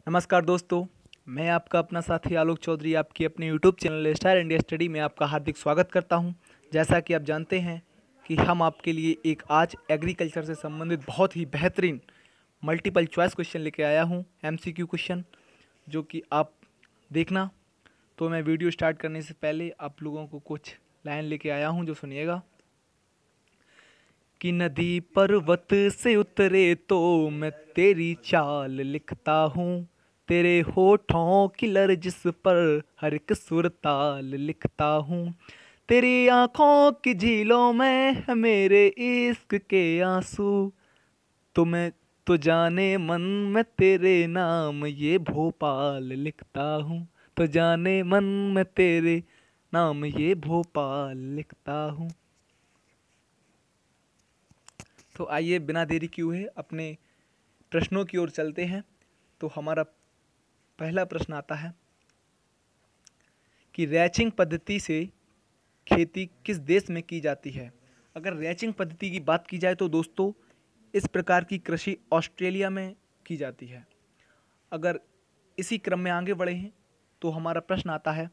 नमस्कार दोस्तों, मैं आपका अपना साथी आलोक चौधरी आपकी अपने YouTube channel star India study में आपका हार्दिक स्वागत करता हूं। जैसा कि आप जानते हैं कि हम आपके लिए एक आज एग्रीकल्चर से संबंधित बहुत ही बेहतरीन मल्टीपल चॉइस क्वेश्चन लेके आया हूं, एमसीक्यू क्वेश्चन, जो कि आप देखना। तो मैं वीडियो स्टार्ट करने से पहले आप लोगों को कुछ लाइन लेके आया हूँ, जो सुनिएगा। कि नदी पर्वत से उतरे तो मैं तेरी चाल लिखता हूँ, तेरे होठों की लर्जिश पर हर एक सुर ताल लिखता हूँ, तेरी आंखों की झीलों में है मेरे इश्क के आंसू, तुम्हें तो जाने मन मैं तेरे नाम ये भोपाल लिखता हूँ, तो जाने मन मैं तेरे नाम ये भोपाल लिखता हूँ। तो आइए बिना देरी किए हुए अपने प्रश्नों की ओर चलते हैं। तो हमारा पहला प्रश्न आता है कि रैचिंग पद्धति से खेती किस देश में की जाती है। अगर रैचिंग पद्धति की बात की जाए तो दोस्तों, इस प्रकार की कृषि ऑस्ट्रेलिया में की जाती है। अगर इसी क्रम में आगे बढ़े हैं तो हमारा प्रश्न आता है,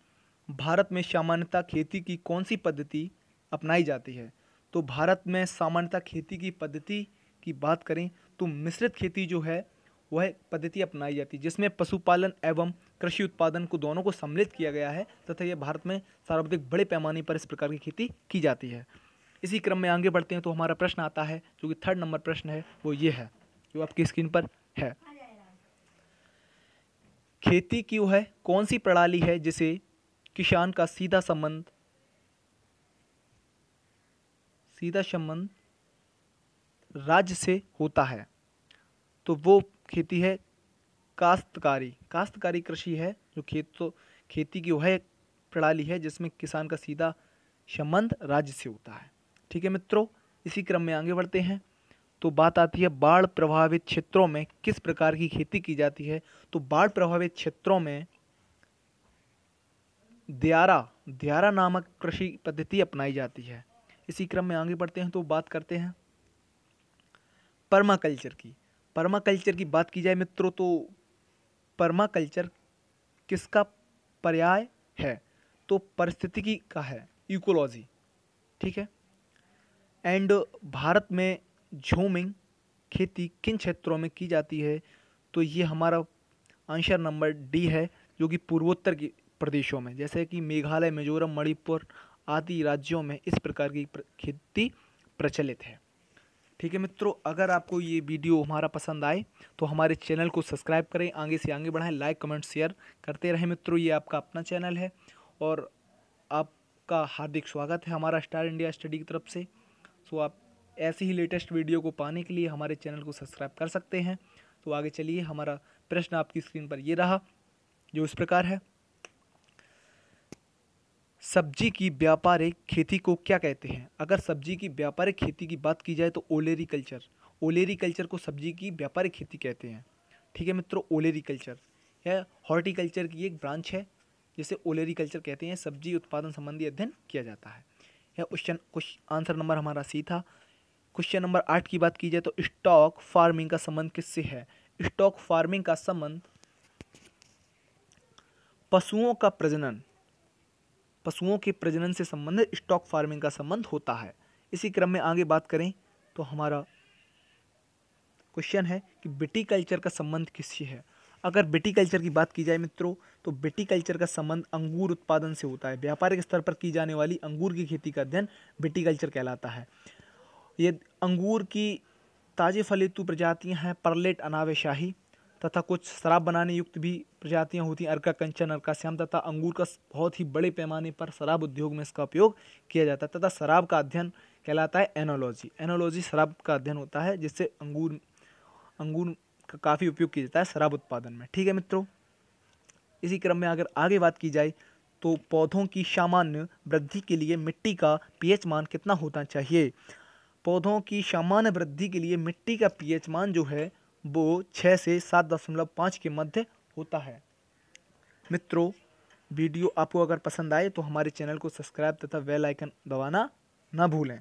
भारत में सामान्यतः खेती की कौन सी पद्धति अपनाई जाती है। तो भारत में सामान्यतः खेती की पद्धति की बात करें तो मिश्रित खेती जो है वह पद्धति अपनाई जाती है, जिसमें पशुपालन एवं कृषि उत्पादन को दोनों को सम्मिलित किया गया है तथा यह भारत में सर्वाधिक बड़े पैमाने पर इस प्रकार की खेती की जाती है। इसी क्रम में आगे बढ़ते हैं तो हमारा प्रश्न आता है, जो कि 3rd नंबर प्रश्न है, वो ये है जो आपकी स्क्रीन पर है। खेती की वो है कौन सी प्रणाली है जिसे किसान का सीधा संबंध राज्य से होता है। तो वो खेती है काश्तकारी कृषि है, जो खेती की वह प्रणाली है जिसमें किसान का सीधा संबंध राज्य से होता है। ठीक है मित्रों, इसी क्रम में आगे बढ़ते हैं तो बात आती है बाढ़ प्रभावित क्षेत्रों में किस प्रकार की खेती की जाती है। तो बाढ़ प्रभावित क्षेत्रों में दियारा नामक कृषि पद्धति अपनाई जाती है। इसी क्रम में आगे बढ़ते हैं तो बात करते हैं पर्माकल्चर की बात की जाए मित्रों, तो पर्माकल्चर किसका पर्याय है। तो परिस्थितिकी का है, इकोलॉजी। ठीक है। एंड भारत में झूमिंग खेती किन क्षेत्रों में की जाती है। तो ये हमारा आंसर नंबर डी है, जो कि पूर्वोत्तर के प्रदेशों में, जैसे कि मेघालय, मिजोरम, मणिपुर आदि राज्यों में इस प्रकार की खेती प्रचलित है। ठीक है मित्रों, अगर आपको ये वीडियो हमारा पसंद आए तो हमारे चैनल को सब्सक्राइब करें, आगे से आगे बढ़ाएं, लाइक कमेंट शेयर करते रहें मित्रों। ये आपका अपना चैनल है और आपका हार्दिक स्वागत है हमारा स्टार इंडिया स्टडी की तरफ से। सो आप ऐसी ही लेटेस्ट वीडियो को पाने के लिए हमारे चैनल को सब्सक्राइब कर सकते हैं। तो आगे चलिए, हमारा प्रश्न आपकी स्क्रीन पर ये रहा, जो इस प्रकार है। सब्जी की व्यापारिक खेती को क्या कहते हैं। अगर सब्जी की व्यापारिक खेती की बात की जाए तो ओलेरी कल्चर को सब्जी की व्यापारिक खेती कहते हैं। ठीक है मित्रों, ओलेरी कल्चर यह हॉर्टिकल्चर की एक ब्रांच है जिसे ओलेरी कल्चर कहते हैं। सब्जी उत्पादन संबंधी अध्ययन किया जाता है। यह कुछ आंसर नंबर हमारा सी था। क्वेश्चन नंबर 8 की बात की जाए तो स्टॉक फार्मिंग का संबंध किससे है। स्टॉक फार्मिंग का संबंध पशुओं के प्रजनन से संबंधित स्टॉक फार्मिंग का संबंध होता है। इसी क्रम में आगे बात करें तो हमारा क्वेश्चन है कि विटीकल्चर का संबंध किससे है। अगर विटीकल्चर की बात की जाए मित्रों, तो विटीकल्चर का संबंध अंगूर उत्पादन से होता है। व्यापारिक स्तर पर की जाने वाली अंगूर की खेती का अध्ययन विटीकल्चर कहलाता है। ये अंगूर की ताजे फलेतु प्रजातियां हैं परलेट, अनाब शाही, तथा कुछ शराब बनाने युक्त भी प्रजातियां होती हैं, अर्का कंचन, अर्का श्याम, तथा अंगूर का बहुत ही बड़े पैमाने पर शराब उद्योग में इसका उपयोग किया जाता है। तथा शराब का अध्ययन कहलाता है एनोलॉजी शराब का अध्ययन होता है, जिससे अंगूर का काफ़ी उपयोग किया जाता है शराब उत्पादन में। ठीक है मित्रों, इसी क्रम में अगर आगे बात की जाए तो पौधों की सामान्य वृद्धि के लिए मिट्टी का पीएच मान कितना होना चाहिए। पौधों की सामान्य वृद्धि के लिए मिट्टी का पीएच मान जो है वो 6 से 7.5 के मध्य होता है। मित्रों, वीडियो आपको अगर पसंद आए तो हमारे चैनल को सब्सक्राइब तथा बेल आइकन दबाना ना भूलें।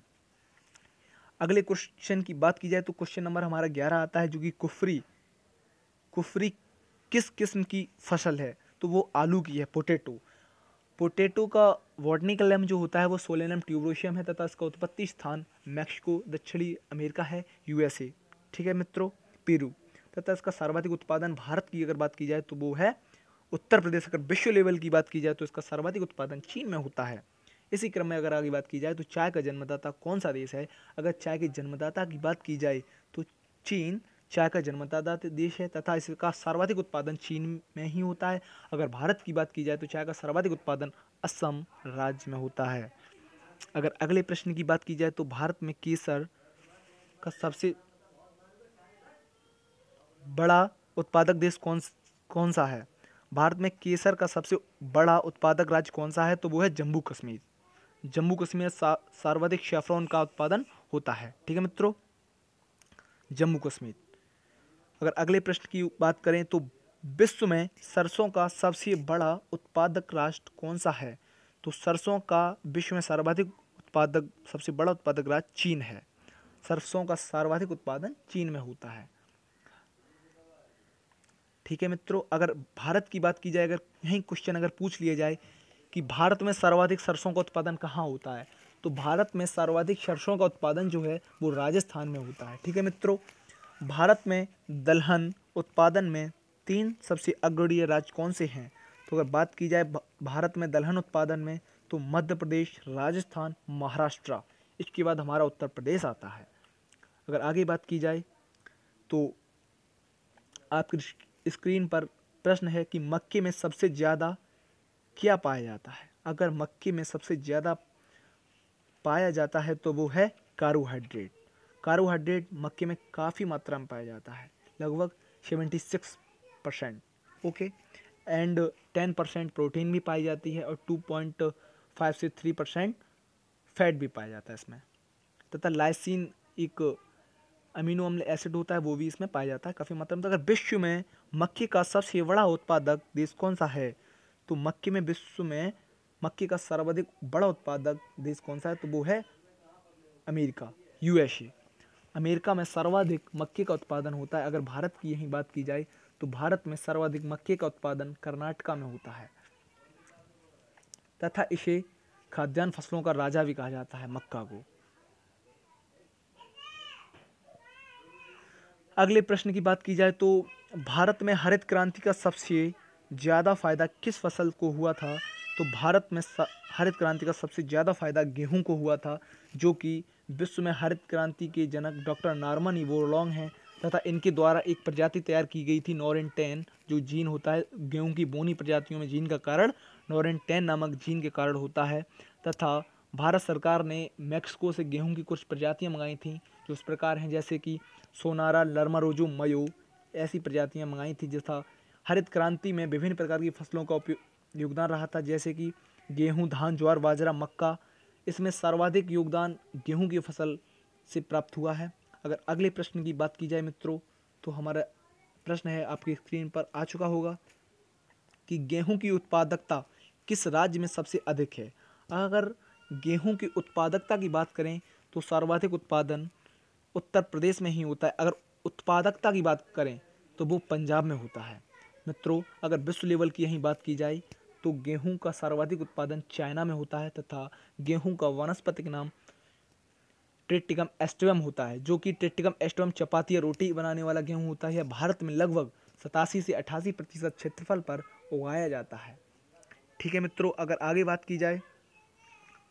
अगले क्वेश्चन की बात की जाए तो क्वेश्चन नंबर हमारा 11 आता है, जो कि कुफरी किस किस्म की फसल है, तो वो आलू की है, पोटैटो। पोटैटो का बॉटनिकल नेम जो होता है वो सोलेनम ट्यूबरोशियम है तथा इसका उत्पत्ति स्थान मैक्सिको, दक्षिणी अमेरिका है, यूएसए। ठीक है मित्रों, पेरू। तथा इसका सर्वाधिक उत्पादन भारत की अगर बात की जाए तो वो है उत्तर प्रदेश। अगर विश्व लेवल की बात की जाए तो इसका सर्वाधिक उत्पादन चीन में होता है। इसी क्रम में अगर आगे बात की जाए तो चाय का जन्मदाता कौन सा देश है? अगर चाय के जन्मदाता की बात की जाए तो चीन चाय का जन्मदाता देश है तथा इसका सर्वाधिक उत्पादन चीन में ही होता है। अगर भारत की बात की जाए तो चाय का सर्वाधिक उत्पादन असम राज्य में होता है। अगर अगले प्रश्न की बात की जाए तो भारत में केसर का सबसे बड़ा उत्पादक देश कौन सा है? भारत में केसर का सबसे बड़ा उत्पादक राज्य कौन सा है? तो वो है जम्मू कश्मीर। जम्मू कश्मीर सर्वाधिक सैफरॉन का उत्पादन होता है। ठीक है मित्रों, जम्मू कश्मीर। अगर अगले प्रश्न की बात करें तो विश्व में सरसों का सबसे बड़ा उत्पादक राष्ट्र कौन सा है? तो सरसों का विश्व में सबसे बड़ा उत्पादक राज्य चीन है। सरसों का सर्वाधिक उत्पादन चीन में होता है। ठीक है मित्रों, अगर भारत की बात की जाए, अगर यही क्वेश्चन अगर पूछ लिया जाए कि भारत में सर्वाधिक सरसों का उत्पादन कहाँ होता है, तो भारत में सर्वाधिक सरसों का उत्पादन जो है वो राजस्थान में होता है। ठीक है मित्रों, भारत में दलहन उत्पादन में 3 सबसे अग्रणी राज्य कौन से हैं? तो अगर बात की जाए भारत में दलहन उत्पादन में, तो मध्य प्रदेश, राजस्थान, महाराष्ट्र, इसके बाद हमारा उत्तर प्रदेश आता है। अगर आगे बात की जाए तो आपकी स्क्रीन पर प्रश्न है कि मक्के में सबसे ज़्यादा क्या पाया जाता है? अगर मक्के में सबसे ज़्यादा पाया जाता है तो वो है कार्बोहाइड्रेट। कार्बोहाइड्रेट मक्के में काफ़ी मात्रा में पाया जाता है, लगभग 76%। ओके, एंड 10% प्रोटीन भी पाई जाती है और 2.5 से 3% फैट भी पाया जाता है इसमें। तथा लाइसिन एक अमीनो अम्ल एसिड होता है, वो भी इसमें पाया जाता है काफ़ी मात्रा में। तो अगर विश्व में मक्के का सबसे बड़ा उत्पादक देश कौन सा है? तो विश्व में मक्के का सर्वाधिक बड़ा उत्पादक देश कौन सा है? तो वो है अमेरिका, यूएसए। अमेरिका में सर्वाधिक मक्के का उत्पादन होता है। अगर भारत की यही बात की जाए तो भारत में सर्वाधिक मक्के का उत्पादन कर्नाटका में होता है तथा इसे खाद्यान्न फसलों का राजा भी कहा जाता है, मक्का को। अगले प्रश्न की बात की जाए तो भारत में हरित क्रांति का सबसे ज़्यादा फायदा किस फसल को हुआ था? तो भारत में हरित क्रांति का सबसे ज़्यादा फायदा गेहूं को हुआ था, जो कि विश्व में हरित क्रांति के जनक डॉक्टर नॉर्मन बोरलॉग हैं तथा इनके द्वारा एक प्रजाति तैयार की गई थी नोरेंटेन, जो जीन होता है गेहूं की बोनी प्रजातियों में जीन का कारण नोरेंटेन नामक जीन के कारण होता है। तथा भारत सरकार ने मैक्सिको से गेहूं की कुछ प्रजातियां मंगाई थी जो इस प्रकार हैं, जैसे कि सोनारा, लर्मारोजो, मयो, ऐसी प्रजातियां मंगाई थी। जैसा हरित क्रांति में विभिन्न प्रकार की फसलों का योगदान रहा था, जैसे कि गेहूं, धान, ज्वार, बाजरा, मक्का। इसमें सर्वाधिक योगदान गेहूं की फसल से प्राप्त हुआ है। अगर अगले प्रश्न की बात की जाए मित्रों, तो हमारा प्रश्न है, आपकी स्क्रीन पर आ चुका होगा, कि गेहूं की उत्पादकता किस राज्य में सबसे अधिक है? अगर गेहूं की उत्पादकता की बात करें तो सर्वाधिक उत्पादन उत्तर प्रदेश में ही होता है। अगर उत्पादकता की बात करें तो वो पंजाब में होता है। मित्रों, अगर विश्व लेवल की यही बात की जाए तो गेहूं का सर्वाधिक उत्पादन चाइना में होता है तथा गेहूं का वानस्पतिक नाम ट्रिटिकम एस्टिवम होता है, जो कि ट्रिटिकम एस्टिवम चपाती या रोटी बनाने वाला गेहूं होता है। यह भारत में लगभग 87 से 88% क्षेत्रफल पर उगाया जाता है। ठीक है मित्रों, अगर आगे बात की जाए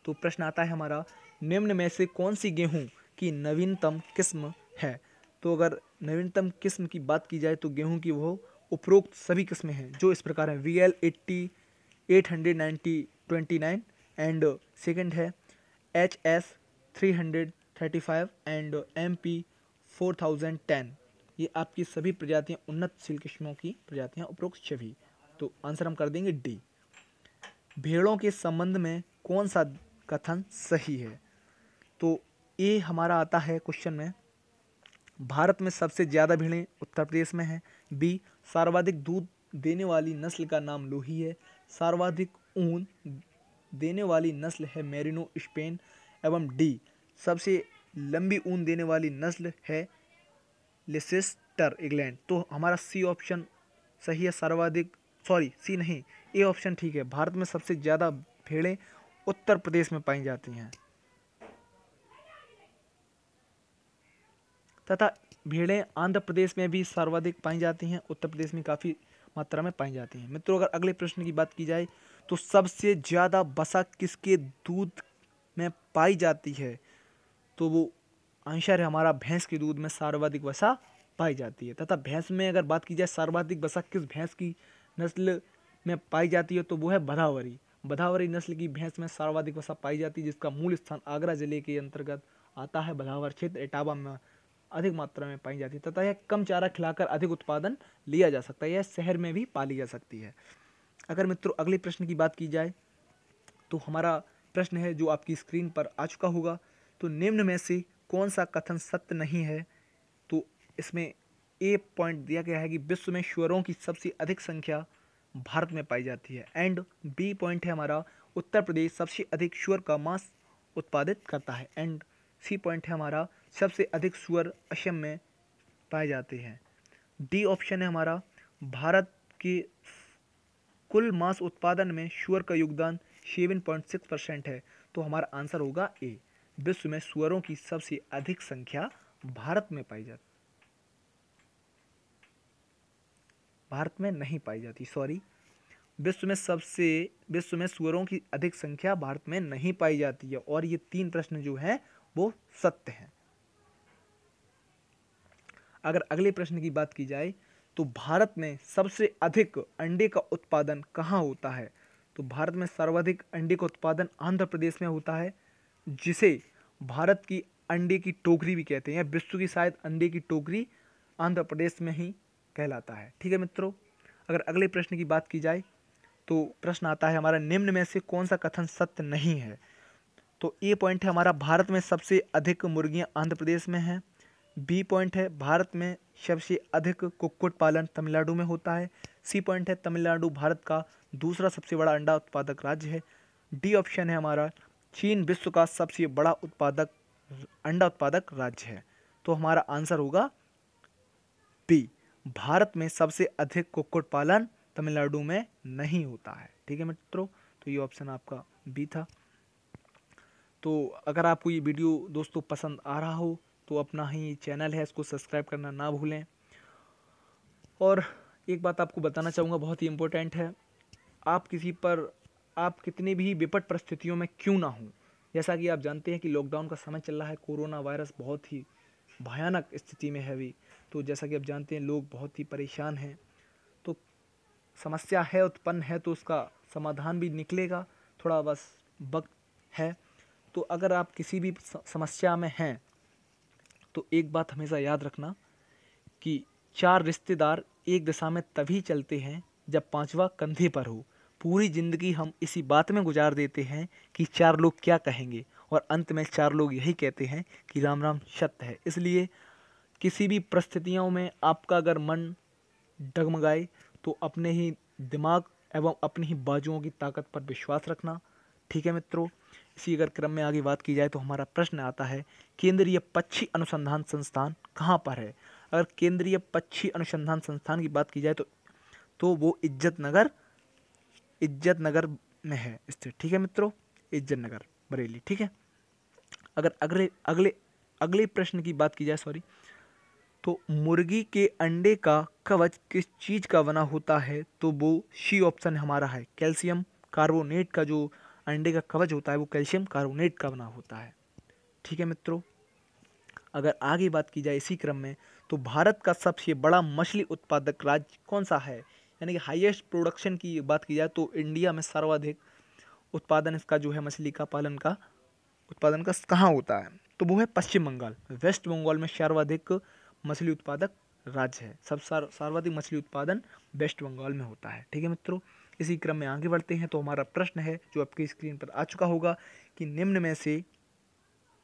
तो प्रश्न आता है हमारा, निम्न में से कौन सी गेहूं की नवीनतम किस्म है? तो अगर नवीनतम किस्म की बात की जाए तो गेहूं की वो उपरोक्त सभी किस्में हैं, जो इस प्रकार हैं: VL80 890-29 एंड सेकंड है HS 335 एंड MP 4010। ये आपकी सभी प्रजातियां उन्नतशील किस्मों की प्रजातियां, उपरोक्त सभी। तो आंसर हम कर देंगे डी। भेड़ों के संबंध में कौन सा कथन सही है? तो ये हमारा आता है क्वेश्चन में, भारत में सबसे ज़्यादा भेड़ें उत्तर प्रदेश में हैं। बी, सर्वाधिक दूध देने वाली नस्ल का नाम लोही है। सर्वाधिक ऊन देने वाली नस्ल है मेरिनो, स्पेन। एवं डी, सबसे लंबी ऊन देने वाली नस्ल है लेसेस्टर, इंग्लैंड। तो हमारा सी ऑप्शन सही है। सर्वाधिक, सॉरी सी नहीं, ए ऑप्शन ठीक है। भारत में सबसे ज़्यादा भेड़ें उत्तर प्रदेश में पाई जाती हैं तथा भेड़ें आंध्र प्रदेश में भी सर्वाधिक पाई जाती हैं, उत्तर प्रदेश में काफ़ी मात्रा में पाई जाती हैं। मित्रों, अगर अगले प्रश्न की बात की जाए तो सबसे ज़्यादा वसा किसके दूध में पाई जाती है, तो वो आंसर है हमारा भैंस के दूध में सर्वाधिक वसा पाई जाती है। तथा भैंस में अगर बात की जाए सर्वाधिक वसा किस भैंस की नस्ल में पाई जाती है, तो वो है भदावरी। भदावरी नस्ल की भैंस में सर्वाधिक वसा पाई जाती है, जिसका मूल स्थान आगरा जिले के अंतर्गत आता है। भदावर क्षेत्र इटावा में अधिक मात्रा में पाई जाती है तथा यह कम चारा खिलाकर अधिक उत्पादन लिया जा सकता है। यह शहर में भी पाली जा सकती है। अगर मित्रों अगले प्रश्न की बात की जाए तो हमारा प्रश्न है जो आपकी स्क्रीन पर आ चुका होगा। तो निम्न में से कौन सा कथन सत्य नहीं है, तो इसमें ए पॉइंट दिया गया है कि विश्व में सुअरों की सबसे अधिक संख्या भारत में पाई जाती है। एंड बी पॉइंट है हमारा उत्तर प्रदेश सबसे अधिक सुअर का मांस उत्पादित करता है। एंड सी पॉइंट है हमारा सबसे अधिक सुअर असम में पाए जाते हैं। डी ऑप्शन है हमारा भारत के कुल मांस उत्पादन में सुअर का योगदान 7.6% है। तो हमारा आंसर होगा ए, विश्व में सुअरों की सबसे अधिक संख्या भारत में पाई जाती, भारत में नहीं पाई जाती, सॉरी, विश्व में सुअरों की अधिक संख्या भारत में नहीं पाई जाती है। और ये 3 प्रश्न जो हैं वो सत्य हैं। अगर अगले प्रश्न की बात की जाए तो भारत में सबसे अधिक अंडे का उत्पादन कहाँ होता है, तो भारत में सर्वाधिक अंडे का उत्पादन आंध्र प्रदेश में होता है, जिसे भारत की अंडे की टोकरी भी कहते हैं। विश्व की शायद अंडे की टोकरी आंध्र प्रदेश में ही कहलाता है। ठीक है मित्रों, अगर अगले प्रश्न की बात की जाए तो प्रश्न आता है हमारा निम्न में से कौन सा कथन सत्य नहीं है, तो ए पॉइंट है हमारा भारत में सबसे अधिक मुर्गियां आंध्र प्रदेश में हैं। बी पॉइंट है भारत में सबसे अधिक कुक्कुट पालन तमिलनाडु में होता है। सी पॉइंट है तमिलनाडु भारत का दूसरा सबसे बड़ा अंडा उत्पादक राज्य है। डी ऑप्शन है हमारा चीन विश्व का सबसे बड़ा अंडा उत्पादक राज्य है। तो हमारा आंसर होगा बी, भारत में सबसे अधिक कुक्कुट पालन तमिलनाडु में नहीं होता है। ठीक है मित्रों, तो ये ऑप्शन आपका बी था। तो अगर आपको ये वीडियो दोस्तों पसंद आ रहा हो तो अपना ही चैनल है इसको सब्सक्राइब करना ना भूलें। और एक बात आपको बताना चाहूँगा, बहुत ही इम्पोर्टेंट है, आप कितनी भी विपट परिस्थितियों में क्यों ना हो, जैसा कि आप जानते हैं कि लॉकडाउन का समय चल रहा है, कोरोना वायरस बहुत ही भयानक स्थिति में है अभी। तो जैसा कि आप जानते हैं लोग बहुत ही परेशान हैं, तो समस्या है उत्पन्न है तो उसका समाधान भी निकलेगा, थोड़ा बस वक्त है। तो अगर आप किसी भी समस्या में हैं तो एक बात हमेशा याद रखना कि 4 रिश्तेदार एक दिशा में तभी चलते हैं जब 5वां कंधे पर हो। पूरी ज़िंदगी हम इसी बात में गुजार देते हैं कि 4 लोग क्या कहेंगे, और अंत में 4 लोग यही कहते हैं कि राम राम सत्य है। इसलिए किसी भी परिस्थितियों में आपका अगर मन डगमगाए तो अपने ही दिमाग एवं अपनी ही बाजुओं की ताकत पर विश्वास रखना। ठीक है मित्रों, इसी अगर क्रम में आगे बात की जाए तो हमारा प्रश्न आता है केंद्रीय पक्षी अनुसंधान संस्थान कहाँ पर है। अगर केंद्रीय पक्षी अनुसंधान संस्थान की बात की जाए तो वो इज्जत नगर में है स्थित। ठीक है मित्रों, इज्जत नगर बरेली। ठीक है, अगर अगले प्रश्न की बात की जाए, सॉरी, तो मुर्गी के अंडे का कवच किस चीज़ का बना होता है, तो वो सी ऑप्शन हमारा है कैल्शियम कार्बोनेट का जो अंडे का कवच होता है वो कैल्शियम कार्बोनेट का बना होता है। ठीक है मित्रों, अगर आगे बात की जाए इसी क्रम में तो भारत का सबसे बड़ा मछली उत्पादक राज्य कौन सा है, यानी कि हाईएस्ट प्रोडक्शन की बात की जाए तो इंडिया में सर्वाधिक उत्पादन इसका जो है मछली का उत्पादन का कहाँ होता है, तो वो है पश्चिम बंगाल। वेस्ट बंगाल में सर्वाधिक मछली उत्पादक राज्य है, सब सर्वाधिक मछली उत्पादन वेस्ट बंगाल में होता है। ठीक है मित्रों, इसी क्रम में आगे बढ़ते हैं। तो हमारा प्रश्न है जो आपकी स्क्रीन पर आ चुका होगा कि निम्न में से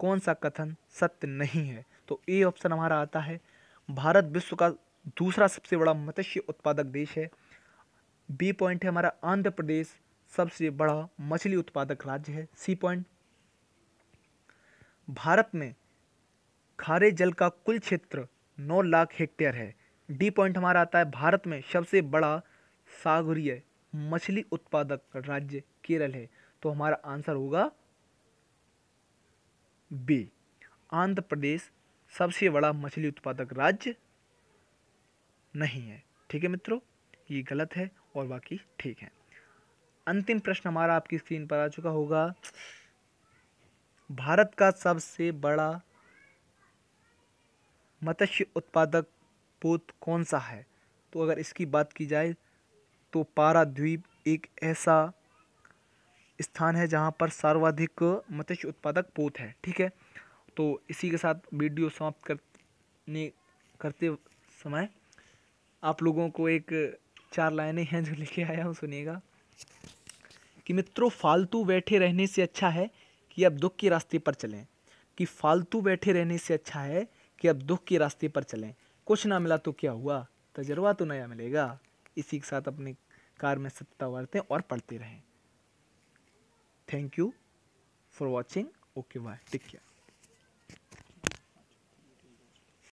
कौन सा कथन सत्य नहीं है, तो ए ऑप्शन हमारा आता है भारत विश्व का दूसरा सबसे बड़ा मत्स्य उत्पादक देश है। बी पॉइंट है हमारा आंध्र प्रदेश सबसे बड़ा मछली उत्पादक राज्य है। सी पॉइंट भारत में खारे जल का कुल क्षेत्र 9 लाख हेक्टेयर है। डी पॉइंट हमारा आता है, भारत में सबसे बड़ा सागरीय मछली उत्पादक राज्य केरल है। तो हमारा आंसर होगा बी, आंध्र प्रदेश सबसे बड़ा मछली उत्पादक राज्य नहीं है। ठीक है मित्रों, ये गलत है और बाकी ठीक है। अंतिम प्रश्न हमारा आपकी स्क्रीन पर आ चुका होगा, भारत का सबसे बड़ा मत्स्य उत्पादक पोत कौन सा है? तो अगर इसकी बात की जाए तो पाराद्वीप एक ऐसा स्थान है जहां पर सर्वाधिक मत्स्य उत्पादक पोत है। ठीक है, तो इसी के साथ वीडियो समाप्त करते समय आप लोगों को एक 4 लाइनें हैं जो लिखे आया हूँ, सुनिएगा कि मित्रों, फालतू बैठे रहने से अच्छा है कि अब दुख के रास्ते पर चलें। कि फालतू बैठे रहने से अच्छा है कि अब दुख के रास्ते पर चलें। कुछ ना मिला तो क्या हुआ, तजुर्बा तो नया मिलेगा। इसी के साथ अपने कार में सत्ता बरतें और पढ़ते रहें। Thank you for watching. Okay bye, take care.